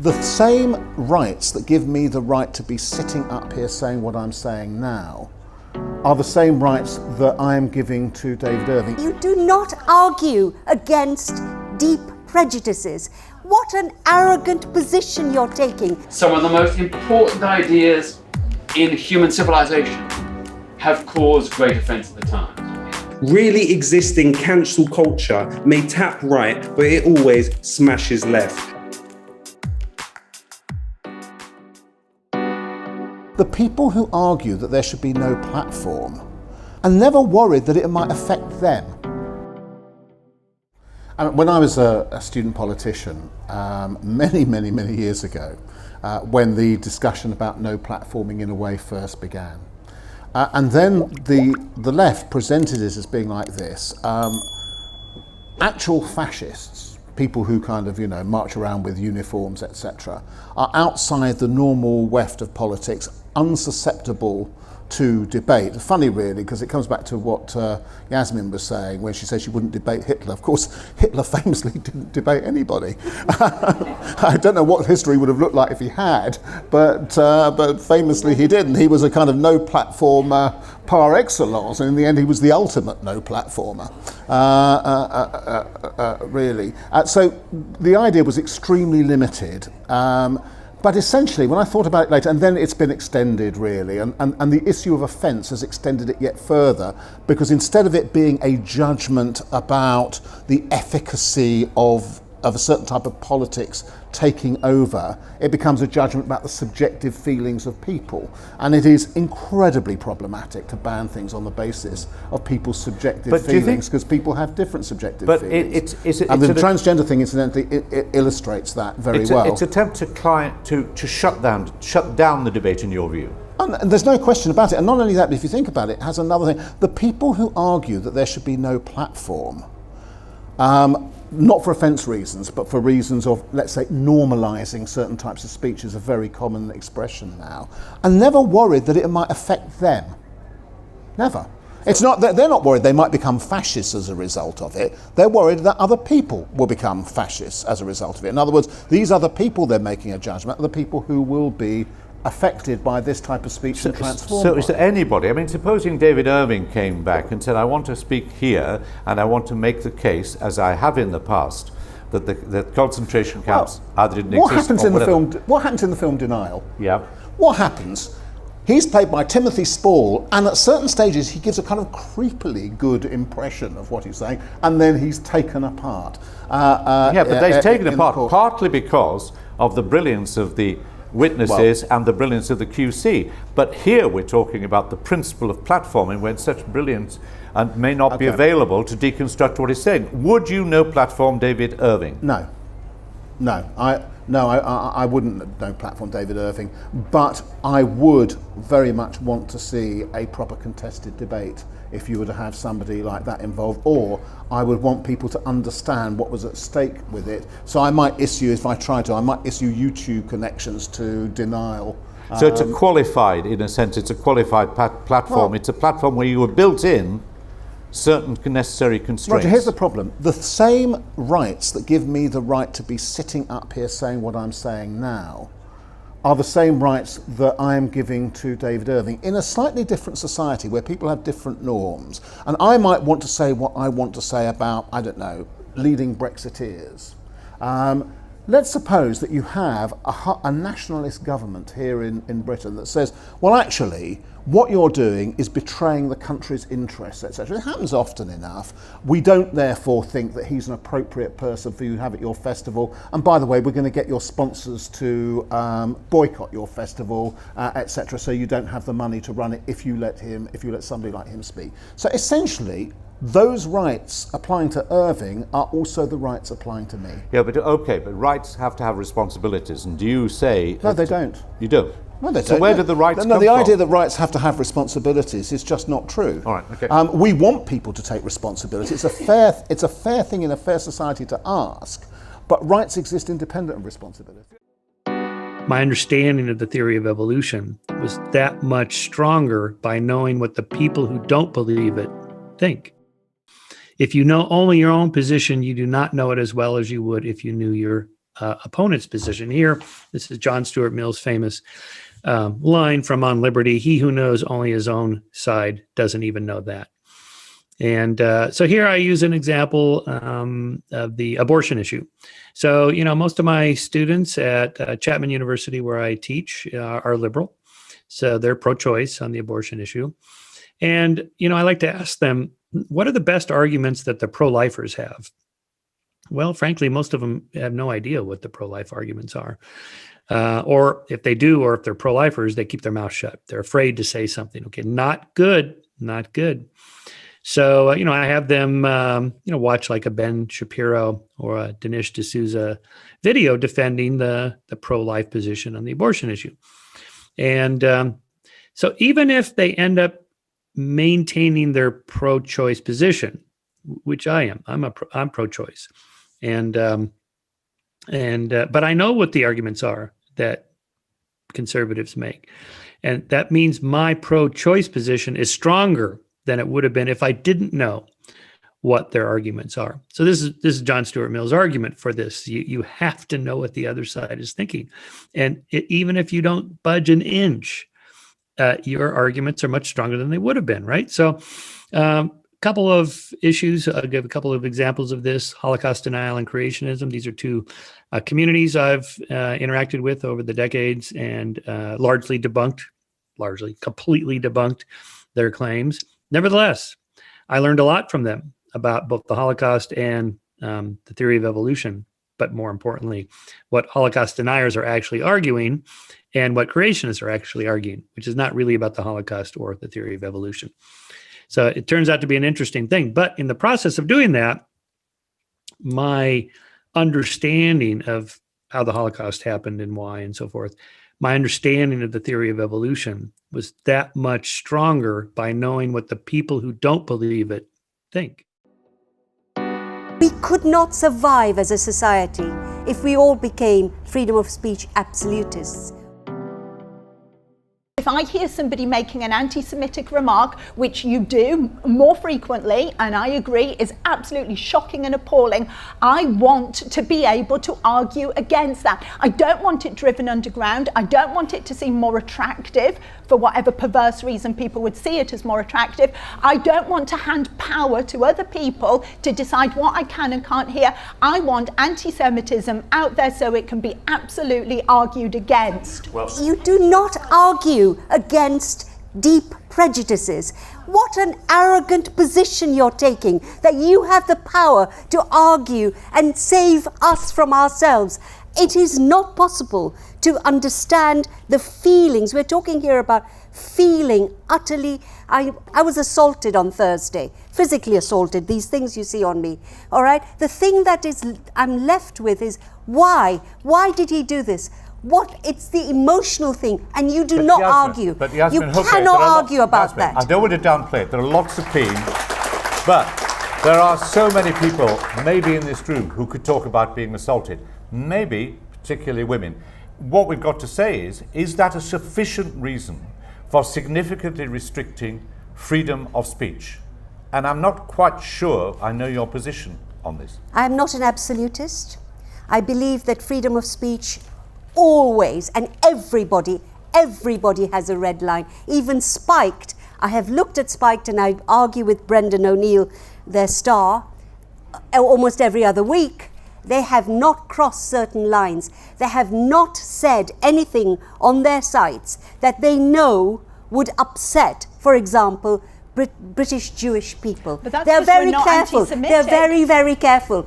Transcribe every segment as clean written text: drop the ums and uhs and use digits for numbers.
The same rights that give me the right to be sitting up here saying what I'm saying now are the same rights that I am giving to David Irving. You do not argue against deep prejudices. What an arrogant position you're taking. Some of the most important ideas in human civilization have caused great offence at the time. Really existing cancel culture may tap right, but it always smashes left. The people who argue that there should be no platform are never worried that it might affect them. And when I was a student politician, many years ago, when the discussion about no platforming in a way first began, and then the left presented it as being like this: actual fascists, people who kind of, march around with uniforms, etc., are outside the normal weft of politics, unsusceptible to debate. Funny really, because it comes back to what Yasmin was saying when she said she wouldn't debate Hitler. Of course, Hitler famously didn't debate anybody. I don't know what history would have looked like if he had, but famously he didn't. He was a kind of no platformer par excellence, and in the end he was the ultimate no platformer, really. So the idea was extremely limited. But essentially, when I thought about it later, and then it's been extended really, and the issue of offence has extended it yet further, because instead of it being a judgment about the efficacy of a certain type of politics taking over, it becomes a judgment about the subjective feelings of people. And it is incredibly problematic to ban things on the basis of people's subjective feelings, because people have different subjective feelings. And the transgender thing, incidentally, it illustrates that very well. It's an attempt to shut down the debate, in your view. And there's no question about it. And not only that, but if you think about it, it has another thing. The people who argue that there should be no platform, not for offence reasons, but for reasons of, let's say, normalising certain types of speech is a very common expression now, are never worried that it might affect them. Never. It's not that they're not worried they might become fascists as a result of it. They're worried that other people will become fascists as a result of it. In other words, these other people they're making a judgment are the people who will be affected by this type of speech and transformed. So is there anybody, supposing David Irving came back and said, I want to speak here and I want to make the case, as I have in the past, that the concentration camps either didn't exist. What happens in the film Denial? Yeah. What happens? He's played by Timothy Spall, and at certain stages he gives a kind of creepily good impression of what he's saying, and then he's taken apart. But they've taken apart partly because of the brilliance of the witnesses and the brilliance of the QC. But here we're talking about the principle of platforming, when such brilliance may not be available to deconstruct what he's saying. Would you no platform David Irving? No. I wouldn't no platform David Irving, but I would very much want to see a proper contested debate if you were to have somebody like that involved, or I would want people to understand what was at stake with it. So I might issue YouTube connections to Denial. So it's a qualified, in a sense, it's a qualified platform. It's a platform where you were built in certain necessary constraints. Roger, here's the problem. The same rights that give me the right to be sitting up here saying what I'm saying now are the same rights that I am giving to David Irving in a slightly different society where people have different norms. And I might want to say what I want to say about, I don't know, leading Brexiteers. Let's suppose that you have a nationalist government here in Britain that says, well, actually, what you're doing is betraying the country's interests, etc. It happens often enough. We don't therefore think that he's an appropriate person for you to have at your festival. And by the way, we're going to get your sponsors to boycott your festival, etc. So you don't have the money to run it if you let somebody like him speak. So essentially, those rights applying to Irving are also the rights applying to me. Yeah, but rights have to have responsibilities. And do you say... No, they don't. You don't? No, they don't. So where did the rights come from? No, the idea that rights have to have responsibilities is just not true. All right, okay. We want people to take responsibility. It's a fair thing in a fair society to ask, but rights exist independent of responsibility. My understanding of the theory of evolution was that much stronger by knowing what the people who don't believe it think. If you know only your own position, you do not know it as well as you would if you knew your opponent's position. Here, this is John Stuart Mill's famous line from On Liberty: "He who knows only his own side doesn't even know that." And so here I use an example of the abortion issue. So, most of my students at Chapman University, where I teach, are liberal. So they're pro-choice on the abortion issue. And, I like to ask them, what are the best arguments that the pro-lifers have? Well, frankly, most of them have no idea what the pro-life arguments are. Or if they do, or if they're pro-lifers, they keep their mouth shut. They're afraid to say something. Okay, not good, not good. So, I have them, watch like a Ben Shapiro or a Dinesh D'Souza video defending the pro-life position on the abortion issue. And so even if they end up maintaining their pro-choice position, which I am, I'm pro-choice. But I know what the arguments are that conservatives make. And that means my pro-choice position is stronger than it would have been if I didn't know what their arguments are. So this is John Stuart Mill's argument for this. You have to know what the other side is thinking. And even if you don't budge an inch, your arguments are much stronger than they would have been, right? So a couple of issues, I'll give a couple of examples of this: Holocaust denial and creationism. These are two communities I've interacted with over the decades and completely debunked their claims. Nevertheless, I learned a lot from them about both the Holocaust and the theory of evolution, but more importantly, what Holocaust deniers are actually arguing and what creationists are actually arguing, which is not really about the Holocaust or the theory of evolution. So it turns out to be an interesting thing. But in the process of doing that, my understanding of how the Holocaust happened and why and so forth, my understanding of the theory of evolution was that much stronger by knowing what the people who don't believe it think. We could not survive as a society if we all became freedom of speech absolutists. If I hear somebody making an anti-Semitic remark, which you do more frequently, and I agree is absolutely shocking and appalling, I want to be able to argue against that. I don't want it driven underground. I don't want it to seem more attractive for whatever perverse reason people would see it as more attractive. I don't want to hand power to other people to decide what I can and can't hear. I want anti-Semitism out there so it can be absolutely argued against. Well, you do not argue against deep prejudices. What an arrogant position you're taking, that you have the power to argue and save us from ourselves. It is not possible to understand the feelings. We're talking here about feeling utterly. I was assaulted on Thursday, physically assaulted, these things you see on me, all right? The thing that I'm left with is why? Why did he do this? It's the emotional thing, and you do not argue. But Yasmin, you cannot argue about Yasmin, that. I don't want to downplay it. There are lots of keen, but there are so many people, maybe in this room, who could talk about being assaulted. Maybe, particularly women. What we've got to say is that a sufficient reason for significantly restricting freedom of speech? And I'm not quite sure I know your position on this. I'm not an absolutist. I believe that freedom of speech always, and everybody has a red line, even Spiked. I have looked at Spiked and I argue with Brendan O'Neill, their star, almost every other week. They have not crossed certain lines. They have not said anything on their sites that they know would upset, for example, British Jewish people. But that's They're very not careful. anti-Semitic. They're very, very careful.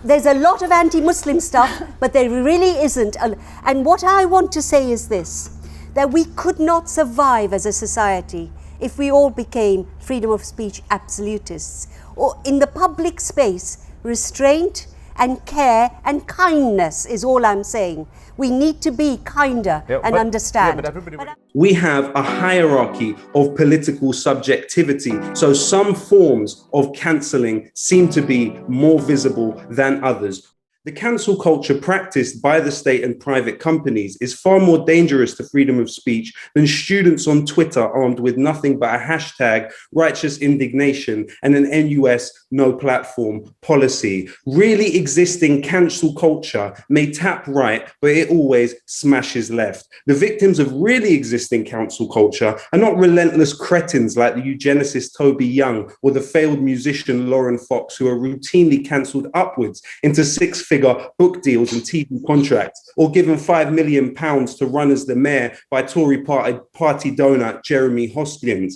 There's a lot of anti-Muslim stuff, but there really isn't. And what I want to say is this, that we could not survive as a society if we all became freedom of speech absolutists. Or in the public space, restraint and care and kindness is all I'm saying. We need to be kinder and understand. We have a hierarchy of political subjectivity. So some forms of cancelling seem to be more visible than others. The cancel culture practiced by the state and private companies is far more dangerous to freedom of speech than students on Twitter armed with nothing but a hashtag righteous indignation and an NUS no platform policy. Really existing cancel culture may tap right, but it always smashes left. The victims of really existing cancel culture are not relentless cretins like the eugenicist Toby Young or the failed musician Lauren Fox, who are routinely cancelled upwards into six-figure book deals and TV contracts, or given £5 million to run as the mayor by Tory party donor Jeremy Hoskin.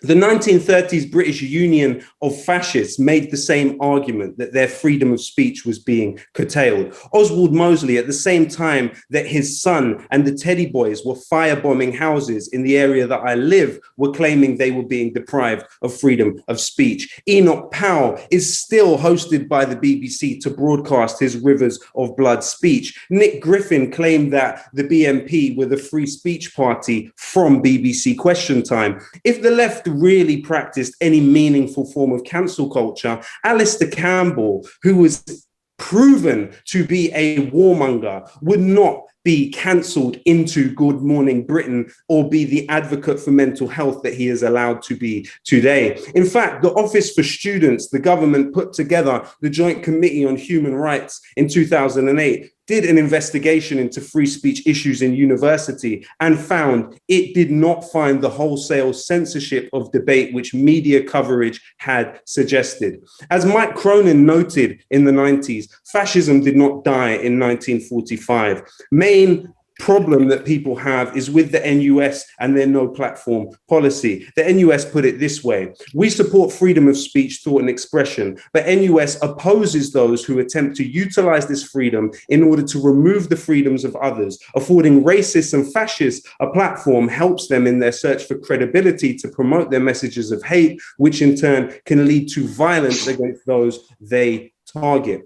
The 1930s British Union of Fascists made the same argument that their freedom of speech was being curtailed. Oswald Mosley, at the same time that his son and the Teddy Boys were firebombing houses in the area that I live, were claiming they were being deprived of freedom of speech. Enoch Powell is still hosted by the BBC to broadcast his Rivers of Blood speech. Nick Griffin claimed that the BNP were the free speech party from BBC Question Time. If the left really practiced any meaningful form of cancel culture, Alistair Campbell, who was proven to be a warmonger, would not be cancelled into Good Morning Britain or be the advocate for mental health that he is allowed to be today. In fact, the Office for Students, the government put together the Joint Committee on Human Rights in 2008, did an investigation into free speech issues in university and found it did not find the wholesale censorship of debate which media coverage had suggested. As Mike Cronin noted in the 90s, fascism did not die in 1945. Main problem that people have is with the NUS and their no platform policy. The NUS put it this way: we support freedom of speech, thought and expression, but NUS opposes those who attempt to utilize this freedom in order to remove the freedoms of others. Affording racists and fascists a platform helps them in their search for credibility to promote their messages of hate, which in turn can lead to violence against those they target.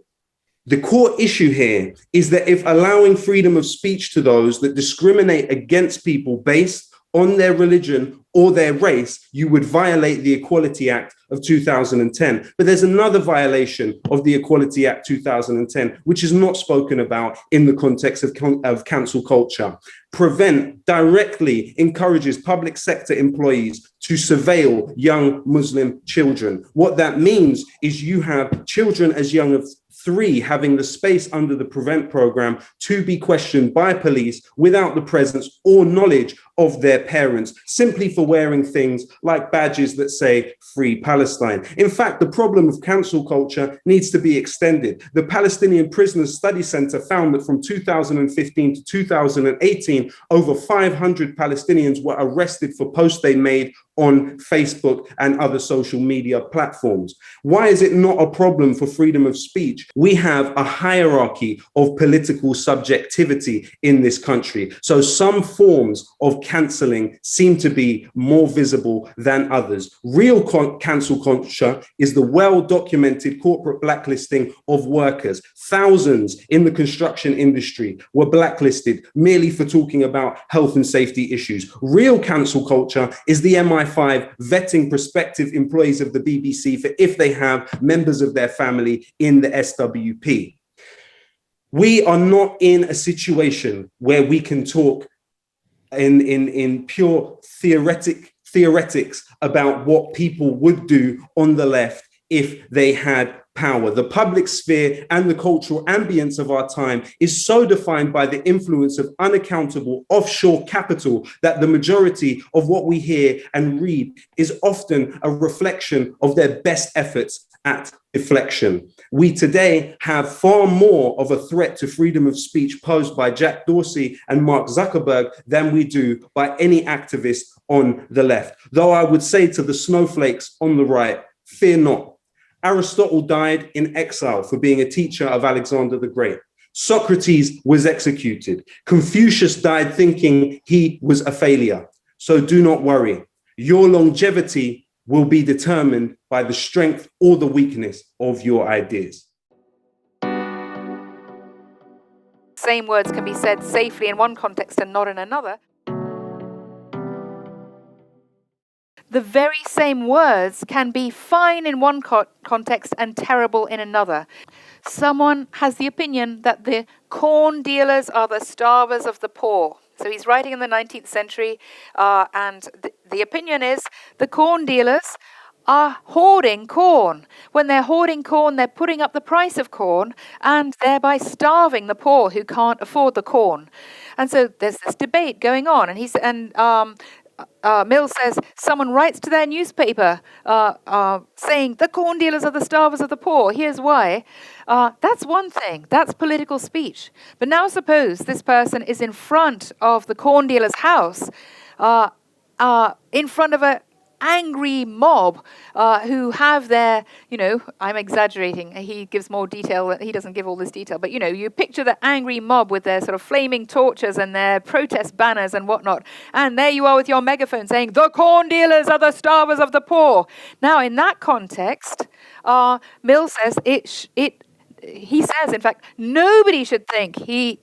The core issue here is that if allowing freedom of speech to those that discriminate against people based on their religion or their race, you would violate the Equality Act of 2010. But there's another violation of the Equality Act 2010, which is not spoken about in the context of cancel culture. Prevent directly encourages public sector employees to surveil young Muslim children. What that means is you have children as young as 3 having the space under the Prevent program to be questioned by police without the presence or knowledge of their parents, simply for wearing things like badges that say Free Palestine. In fact, the problem of cancel culture needs to be extended. The Palestinian Prisoners Study Center found that from 2015 to 2018, over 500 Palestinians were arrested for posts they made on Facebook and other social media platforms. Why is it not a problem for freedom of speech? We have a hierarchy of political subjectivity in this country. So some forms of cancelling seem to be more visible than others. Real cancel culture is the well-documented corporate blacklisting of workers. Thousands in the construction industry were blacklisted merely for talking about health and safety issues. Real cancel culture is the MI5 vetting prospective employees of the BBC for if they have members of their family in the SWP. We are not in a situation where we can talk in pure theoretics about what people would do on the left if they had power. The public sphere and the cultural ambience of our time is so defined by the influence of unaccountable offshore capital that the majority of what we hear and read is often a reflection of their best efforts at deflection. We today have far more of a threat to freedom of speech posed by Jack Dorsey and Mark Zuckerberg than we do by any activist on the left. Though I would say to the snowflakes on the right, fear not. Aristotle died in exile for being a teacher of Alexander the Great. Socrates was executed. Confucius died thinking he was a failure. So do not worry. Your longevity will be determined by the strength or the weakness of your ideas. Same words can be said safely in one context and not in another. the very same words can be fine in one context and terrible in another. Someone has the opinion that the corn dealers are the starvers of the poor. So he's writing in the 19th century, and the opinion is the corn dealers are hoarding corn. When they're hoarding corn, they're putting up the price of corn and thereby starving the poor who can't afford the corn. And so there's this debate going on, and Mill says someone writes to their newspaper saying the corn dealers are the starvers of the poor. Here's why. That's one thing. That's political speech. But now suppose this person is in front of the corn dealer's house, in front of an angry mob who have their, I'm exaggerating. He gives more detail. He doesn't give all this detail. But, you picture the angry mob with their sort of flaming torches and their protest banners and whatnot. And there you are with your megaphone saying, the corn dealers are the starvers of the poor. Now, in that context, Mill says he says, in fact, nobody should think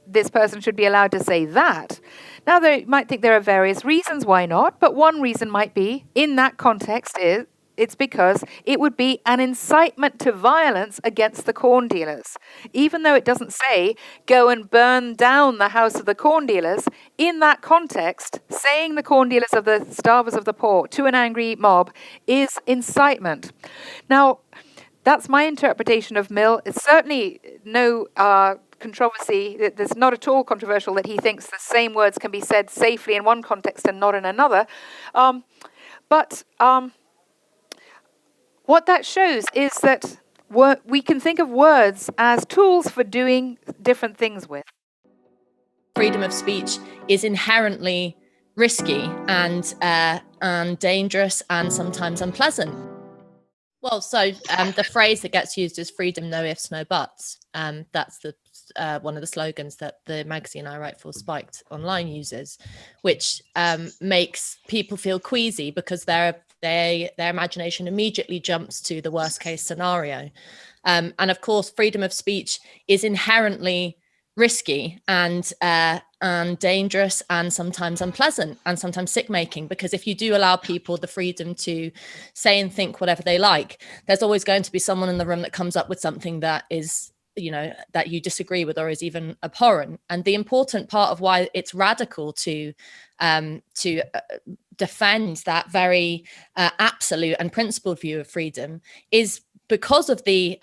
this person should be allowed to say that. Now, they might think there are various reasons why not, but one reason might be, in that context, it's because it would be an incitement to violence against the corn dealers. Even though it doesn't say, go and burn down the house of the corn dealers, in that context, saying the corn dealers are the starvers of the poor to an angry mob is incitement. Now, that's my interpretation of Mill. It's certainly no controversy. There's not at all controversial that he thinks the same words can be said safely in one context and not in another. But what that shows is that we can think of words as tools for doing different things with. Freedom of speech is inherently risky and dangerous and sometimes unpleasant. Well, so the phrase that gets used is freedom, no ifs, no buts. That's one of the slogans that the magazine I write for, Spiked Online, uses, which makes people feel queasy because their imagination immediately jumps to the worst case scenario. And of course, freedom of speech is inherently risky and dangerous and sometimes unpleasant and sometimes sick-making, because if you do allow people the freedom to say and think whatever they like, there's always going to be someone in the room that comes up with something that is, that you disagree with or is even abhorrent. And the important part of why it's radical to defend that very absolute and principled view of freedom is because of the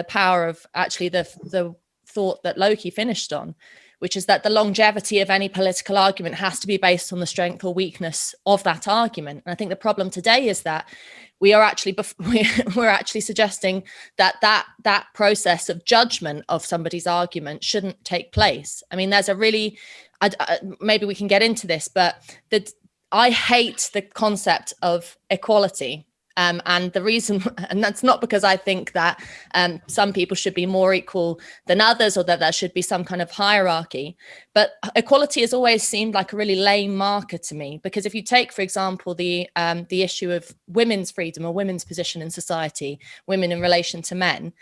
power of actually the thought that Lowkey finished on, which is that the longevity of any political argument has to be based on the strength or weakness of that argument. And I think the problem today is that we're actually suggesting that process of judgment of somebody's argument shouldn't take place. I mean, there's a really, maybe we can get into this, but I hate the concept of equality. And the reason, and that's not because I think that some people should be more equal than others or that there should be some kind of hierarchy, but equality has always seemed like a really lame marker to me. Because if you take, for example, the issue of women's freedom or women's position in society, women in relation to men,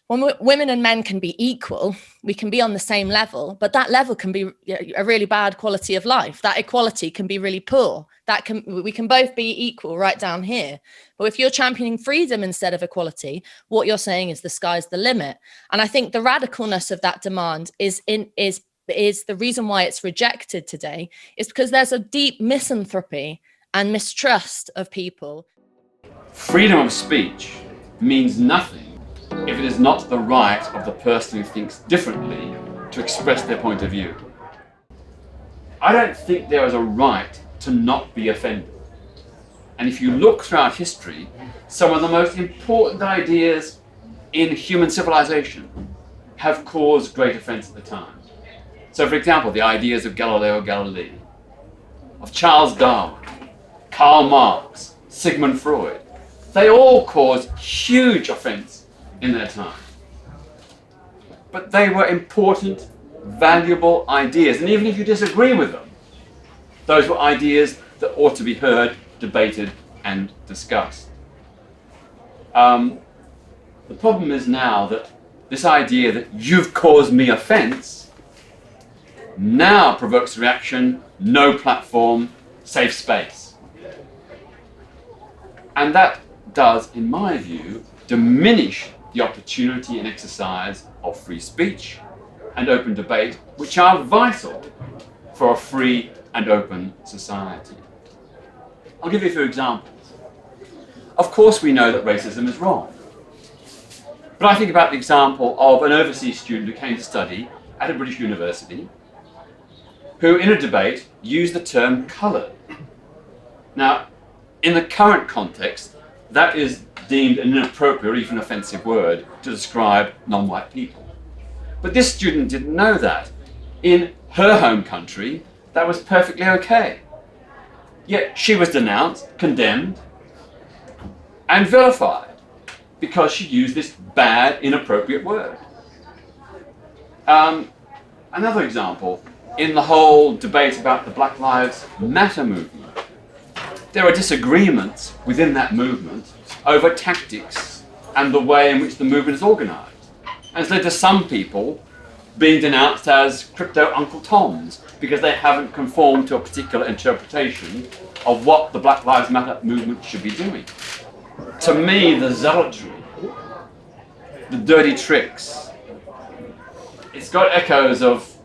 when women and men can be equal, we can be on the same level, but that level can be a really bad quality of life. That equality can be really poor. We can both be equal right down here. But if you're championing freedom instead of equality, what you're saying is the sky's the limit. And I think the radicalness of that demand is the reason why it's rejected today, is because there's a deep misanthropy and mistrust of people. Freedom of speech means nothing if it is not the right of the person who thinks differently to express their point of view. I don't think there is a right to not be offended. And if you look throughout history, some of the most important ideas in human civilization have caused great offense at the time. So, for example, the ideas of Galileo Galilei, of Charles Darwin, Karl Marx, Sigmund Freud, they all caused huge offense in their time. But they were important, valuable ideas. And even if you disagree with them, those were ideas that ought to be heard, debated, and discussed. The problem is now that this idea that you've caused me offense now provokes reaction, no platform, safe space. And that does, in my view, diminish the opportunity and exercise of free speech and open debate, which are vital for a free and open society. I'll give you a few examples. Of course we know that racism is wrong. But I think about the example of an overseas student who came to study at a British university who, in a debate, used the term coloured. Now, in the current context, that is deemed an inappropriate or even offensive word to describe non-white people. But this student didn't know that. In her home country, that was perfectly okay. Yet she was denounced, condemned, and vilified because she used this bad, inappropriate word. Another example, in the whole debate about the Black Lives Matter movement, there are disagreements within that movement over tactics and the way in which the movement is organised. And it's led to some people being denounced as crypto Uncle Toms because they haven't conformed to a particular interpretation of what the Black Lives Matter movement should be doing. To me, the zealotry, the dirty tricks, it's got echoes of,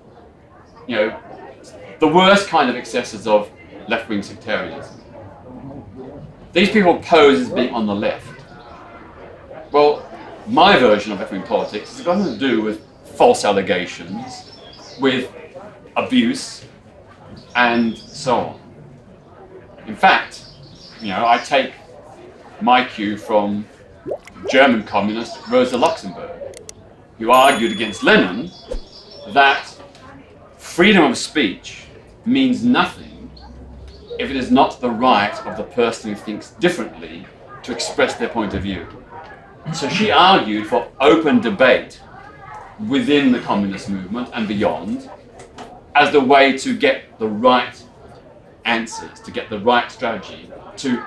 the worst kind of excesses of left-wing sectarianism. These people pose as being on the left. Well, my version of left-wing politics has got nothing to do with false allegations, with abuse, and so on. In fact, I take my cue from German communist Rosa Luxemburg, who argued against Lenin that freedom of speech means nothing if it is not the right of the person who thinks differently to express their point of view. So she argued for open debate within the communist movement and beyond as the way to get the right answers, to get the right strategy, to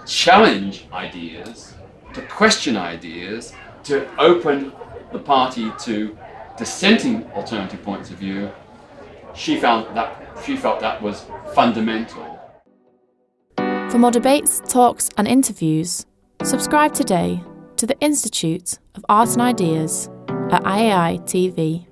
challenge ideas, to question ideas, to open the party to dissenting alternative points of view. She felt that was fundamental. For more debates, talks and interviews, subscribe today to the Institute of Art and Ideas at IAI TV.